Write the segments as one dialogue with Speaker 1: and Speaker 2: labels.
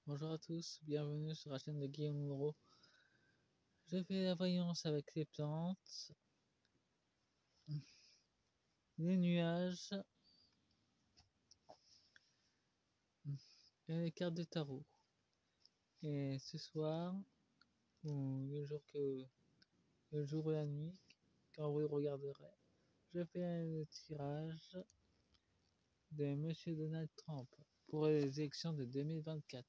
Speaker 1: Bonjour à tous, bienvenue sur la chaîne de Guillaume Moreau. Je fais la voyance avec les plantes, les nuages et les cartes de tarot. Et ce soir, ou le jour ou la nuit, quand vous le regarderez, je fais le tirage de Monsieur Donald Trump pour les élections de 2024.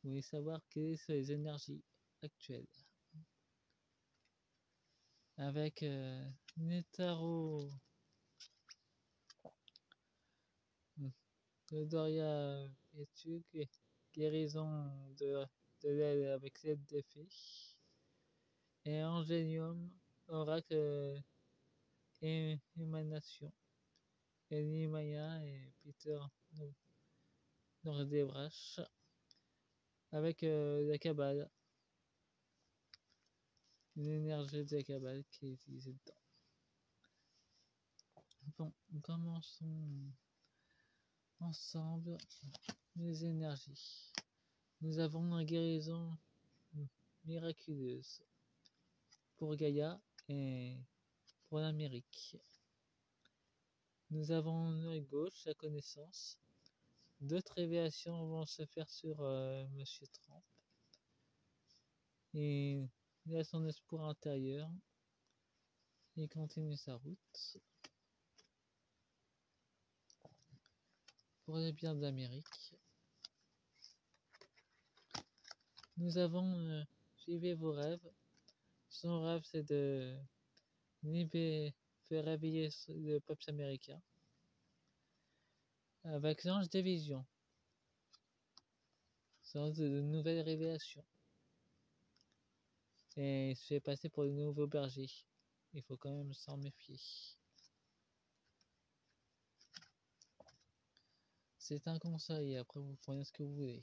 Speaker 1: Vous voulez savoir quelles sont les énergies actuelles. Avec les tarots de Doria Etuc, guérison de l'aile avec l'aide des fées, et Angélium, oracle émanation, et Nimaya et Peter Nordebrash, avec la cabale, l'énergie de la cabale qui est utilisée dedans. Bon, commençons ensemble les énergies. Nous avons une guérison miraculeuse pour Gaïa et pour l'Amérique. Nous avons l'œil gauche, la connaissance. D'autres révélations vont se faire sur Monsieur Trump. Et il a son espoir intérieur. Il continue sa route. Pour le bien de l'Amérique. Nous avons suivi vos rêves. Son rêve, c'est de faire réveiller le peuple américain. Avec l'ange des visions. Sans de nouvelles révélations. Et il se fait passer pour le nouveau berger. Il faut quand même s'en méfier. C'est un conseil, après vous prenez ce que vous voulez.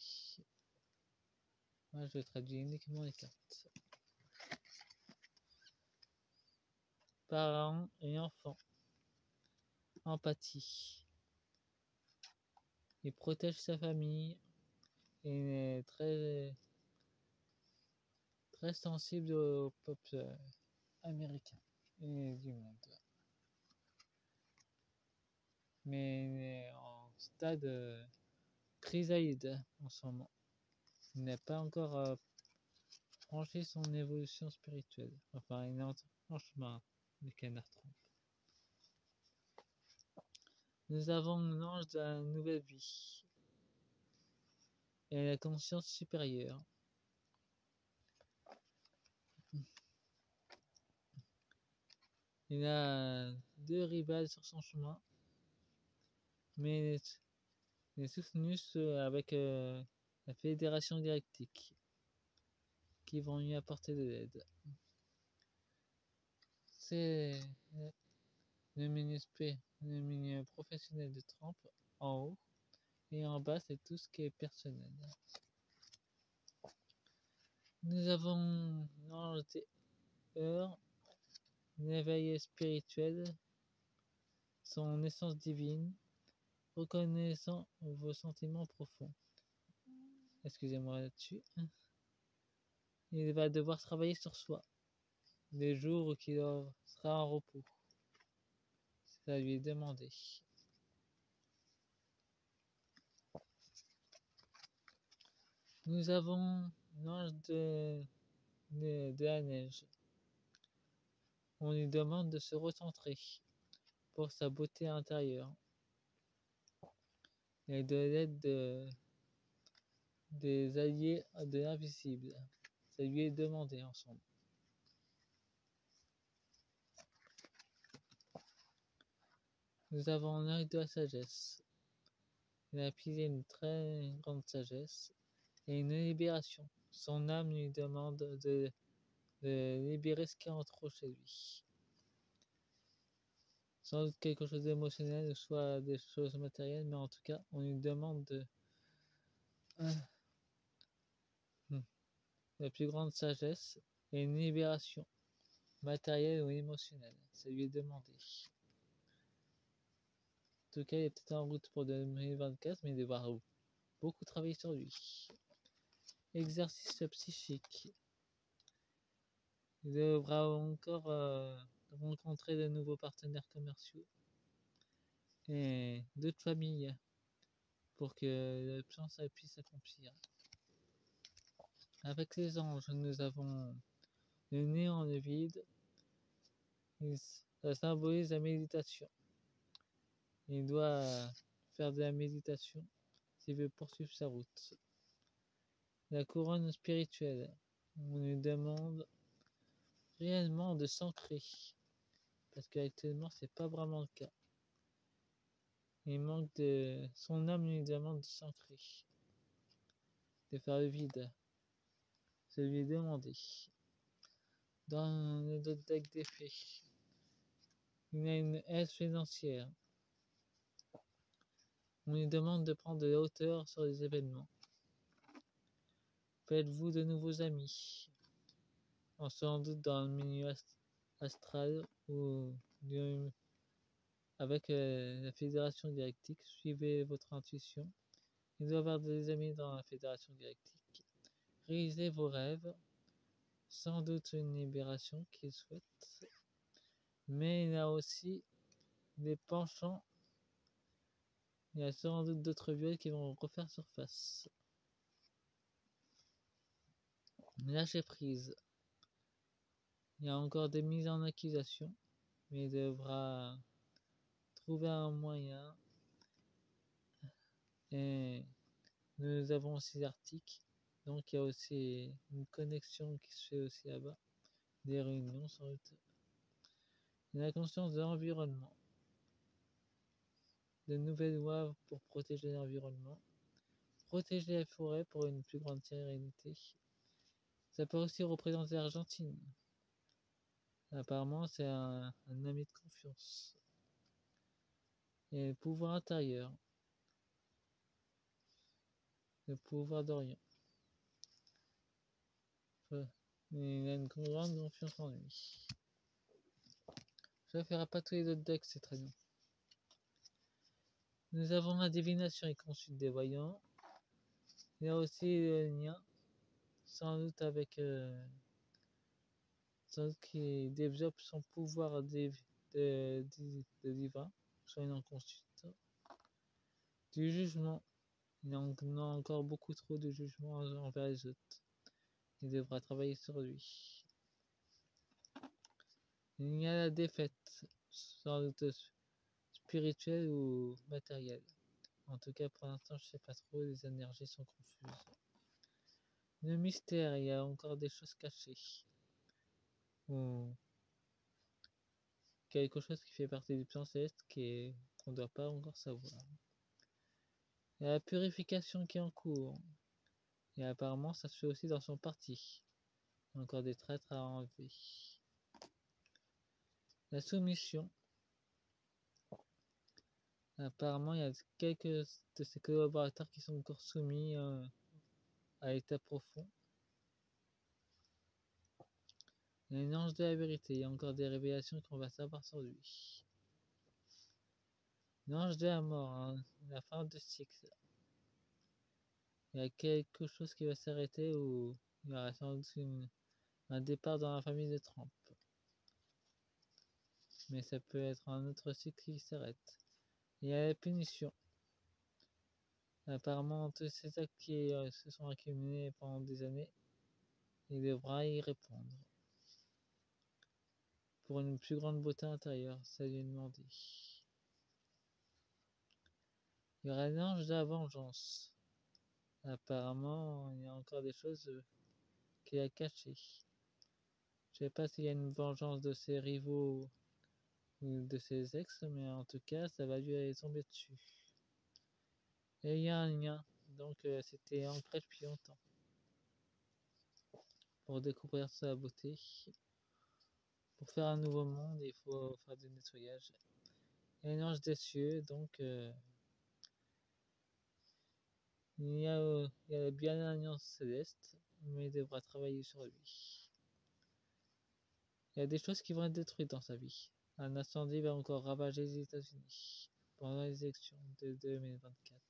Speaker 1: Moi je traduis uniquement les cartes. Parents et enfants. Empathie. Il protège sa famille et est très sensible au peuple américain et du monde. Mais il est en stade chrysalide en ce moment. Il n'a pas encore franchi son évolution spirituelle. Enfin, il est en chemin, le canard Trump. Nous avons l'ange de la nouvelle vie et la conscience supérieure. Il a 2 rivales sur son chemin, mais il est soutenu avec la Fédération Galactique qui vont lui apporter de l'aide. C'est le milieu professionnel de Trump en haut, et en bas c'est tout ce qui est personnel. Nous avons l'ange des heures, l'éveil spirituel, son essence divine, reconnaissant vos sentiments profonds. Excusez-moi là-dessus. Il va devoir travailler sur soi, les jours où il sera en repos. Ça lui est demandé. Nous avons l'ange de la neige. On lui demande de se recentrer pour sa beauté intérieure et de l'aide des alliés de l'invisible. Ça lui est demandé ensemble. Nous avons l'œil de la sagesse. Il a pillé une très grande sagesse et une libération. Son âme lui demande de libérer ce qui est en trop chez lui. Sans doute quelque chose d'émotionnel, soit des choses matérielles, mais en tout cas, on lui demande la plus grande sagesse et une libération matérielle ou émotionnelle. Ça lui est demandé. En tout cas, il est peut-être en route pour 2024, mais il devra beaucoup travailler sur lui. exercice psychique. Il devra encore rencontrer de nouveaux partenaires commerciaux et d'autres familles pour que l'option puisse s'accomplir. Avec les anges, nous avons le néant, le vide. Ça symbolise la méditation. Il doit faire de la méditation s'il veut poursuivre sa route. La couronne spirituelle, on lui demande réellement de s'ancrer, parce qu'actuellement c'est pas vraiment le cas. Il manque de... Son âme lui demande de s'ancrer, de faire le vide, se lui demander. Dans le deck d'effet, il a une aide financière. On lui demande de prendre de la hauteur sur les événements. Faites-vous de nouveaux amis, sans doute dans le milieu astral ou avec la fédération galactique. Suivez votre intuition. Il doit y avoir des amis dans la fédération galactique. Réalisez vos rêves. Sans doute une libération qu'il souhaite. Mais il y a aussi des penchants. Il y a sans doute d'autres viols qui vont refaire surface. Lâchez prise. Il y a encore des mises en accusation, mais il devra trouver un moyen. Et nous avons aussi l'Arctique, donc il y a aussi une connexion qui se fait aussi là-bas, des réunions sans doute. Il y a la conscience de l'environnement, de nouvelles lois pour protéger l'environnement, protéger les forêts pour une plus grande sérénité. Ça peut aussi représenter l'Argentine. Apparemment, c'est un ami de confiance. Et le pouvoir intérieur. Le pouvoir d'Orient. Il a une grande confiance en lui. Je ne ferai pas tous les autres decks, c'est très bien. Nous avons la divination et consulte des voyants. Il y a aussi le lien, sans doute avec sans doute qui développe son pouvoir de divin, soit une consulte. Du jugement. Il y en a encore beaucoup trop de jugement envers les autres. Il devra travailler sur lui. Il y a la défaite, sans doute spirituelle ou matérielle. En tout cas, pour l'instant, je sais pas trop, les énergies sont confuses. Le mystère, il y a encore des choses cachées. Ou quelque chose qui fait partie du plan céleste qu'on ne doit pas encore savoir. Il y a la purification qui est en cours. Et apparemment, ça se fait aussi dans son parti. Il y a encore des traîtres à enlever. La soumission. Apparemment, il y a quelques de ses collaborateurs qui sont encore soumis à l'état profond. Il y a un ange de la vérité. Il y a encore des révélations qu'on va savoir sur lui. L'ange de la mort, hein, la fin de cycle. Il y a quelque chose qui va s'arrêter ou il y aura sans doute un départ dans la famille de Trump. Mais ça peut être un autre cycle qui s'arrête. Il y a la punition. Apparemment, tous ces actes qui se sont accumulés pendant des années, il devra y répondre. Pour une plus grande beauté intérieure, ça lui est demandé. Il y aura l'ange de la vengeance. Apparemment, il y a encore des choses qu'il a cachées. Je sais pas s'il y a une vengeance de ses rivaux ou de ses ex, mais en tout cas, ça va lui aller tomber dessus. Et il y a un lien, donc c'était ancré depuis longtemps. Pour découvrir sa beauté, pour faire un nouveau monde, il faut faire du nettoyage. Il y a un ange des cieux, donc il y a bien l'alliance céleste, mais il devra travailler sur lui. Il y a des choses qui vont être détruites dans sa vie. Un incendie va encore ravager les États-Unis pendant les élections de 2024.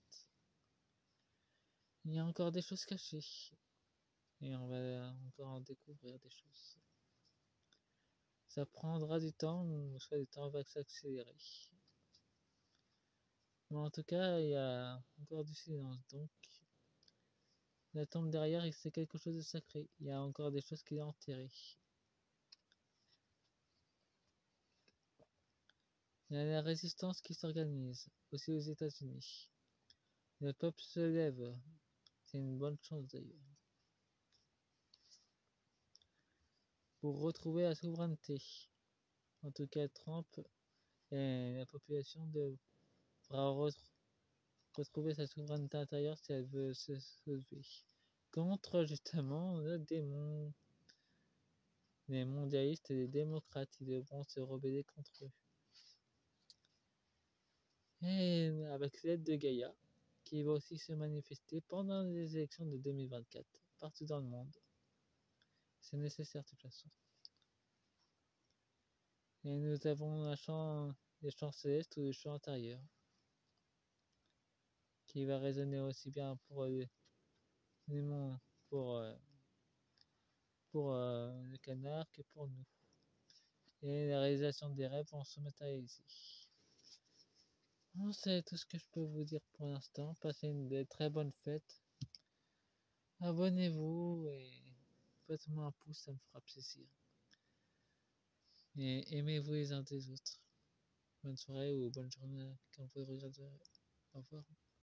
Speaker 1: Il y a encore des choses cachées. et on va encore en découvrir des choses. Ça prendra du temps, ou soit le temps va s'accélérer. Mais en tout cas, il y a encore du silence, donc la tombe derrière, c'est quelque chose de sacré. Il y a encore des choses qu'il a enterrées. Il y a la résistance qui s'organise, aussi aux États-Unis. Le peuple se lève, c'est une bonne chose d'ailleurs, pour retrouver la souveraineté. En tout cas, Trump et la population devra retrouver sa souveraineté intérieure si elle veut se lever. Contre justement le démon. Les mondialistes et les démocrates, ils devront se rebeller contre eux. Et avec l'aide de Gaïa, qui va aussi se manifester pendant les élections de 2024, partout dans le monde. C'est nécessaire de toute façon. Et nous avons les chants célestes ou le chant intérieur, qui va résonner aussi bien pour pour, le canard que pour nous. Et la réalisation des rêves vont se matérialiser. Bon, c'est tout ce que je peux vous dire pour l'instant. Passez une très bonne fête. Abonnez-vous et faites-moi un pouce, ça me fera plaisir. Et aimez-vous les uns des autres. Bonne soirée ou bonne journée quand vous regarderez. Au revoir.